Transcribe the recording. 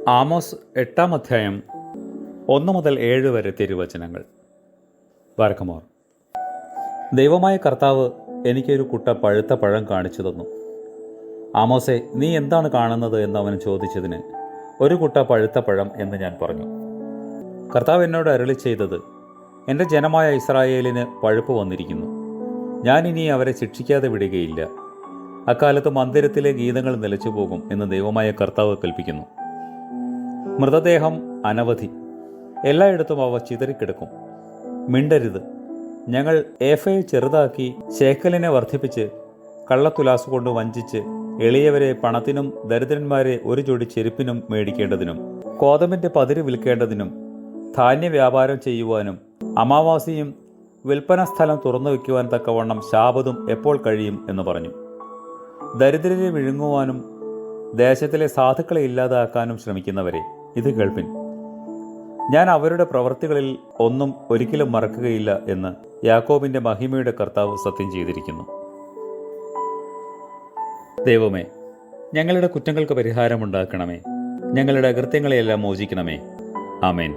Amos 8-ാം അധ്യായം 1 മുതൽ 7 വരെ തിരുവചനങ്ങൾ. ബാരക്കമോർ. ദൈവമായ കർത്താവ് എനിക്കൊരു കുട്ട പഴുത്ത പഴം കാണിച്ചു തന്നു. ആമോസെ, നീ എന്താണ് കാണുന്നത് എന്ന് അവൻ ചോദിച്ചതിന്, ഒരു കുട്ട പഴുത്ത പഴം എന്ന് ഞാൻ പറഞ്ഞു. കർത്താവ് എന്നോട് അരുളി ചെയ്തത്, എൻ്റെ ജനമായ ഇസ്രായേലിന് പഴുപ്പ് വന്നിരിക്കുന്നു. ഞാനിനി അവരെ ശിക്ഷിക്കാതെ വിടുകയില്ല. അക്കാലത്ത് മന്ദിരത്തിലെ ഗീതങ്ങൾ നിലച്ചുപോകും എന്ന് ദൈവമായ കർത്താവ് കൽപ്പിക്കുന്നു. മൃതദേഹം അനവധി, എല്ലായിടത്തും അവ ചിതറിക്കിടക്കും. മിണ്ടരുത്. ഞങ്ങൾ ഏഫയെ ചെറുതാക്കി ശേക്കലിനെ വർദ്ധിപ്പിച്ച് കള്ളത്തുലാസ് കൊണ്ട് വഞ്ചിച്ച് എളിയവരെ പണത്തിനും ദരിദ്രന്മാരെ ഒരു ജോഡി ചെരുപ്പിനും മേടിക്കേണ്ടതിനും കോതമ്പിന്റെ പതിര് വിൽക്കേണ്ടതിനും ധാന്യ വ്യാപാരം ചെയ്യുവാനും അമാവാസിയും വിൽപ്പന സ്ഥലം തുറന്നു വയ്ക്കുവാൻ തക്കവണ്ണം ശാബതും എപ്പോൾ കഴിയും എന്ന് പറഞ്ഞു. ദരിദ്രരെ വിഴുങ്ങുവാനും ദേശത്തിലെ സാധുക്കളെ ഇല്ലാതാക്കാനും ശ്രമിക്കുന്നവരെ ഇത് കേൾപ്പിൻ. ഞാൻ അവരുടെ പ്രവൃത്തികളിൽ ഒന്നും ഒരിക്കലും മറക്കുകയില്ല എന്ന് യാക്കോബിന്റെ മഹിമയുടെ കർത്താവ് സത്യം ചെയ്തിരിക്കുന്നു. ദൈവമേ, ഞങ്ങളുടെ കുറ്റങ്ങൾക്ക് പരിഹാരമുണ്ടാക്കണമേ. ഞങ്ങളുടെ അകൃത്യങ്ങളെയെല്ലാം മോചിക്കണമേ. ആമേൻ.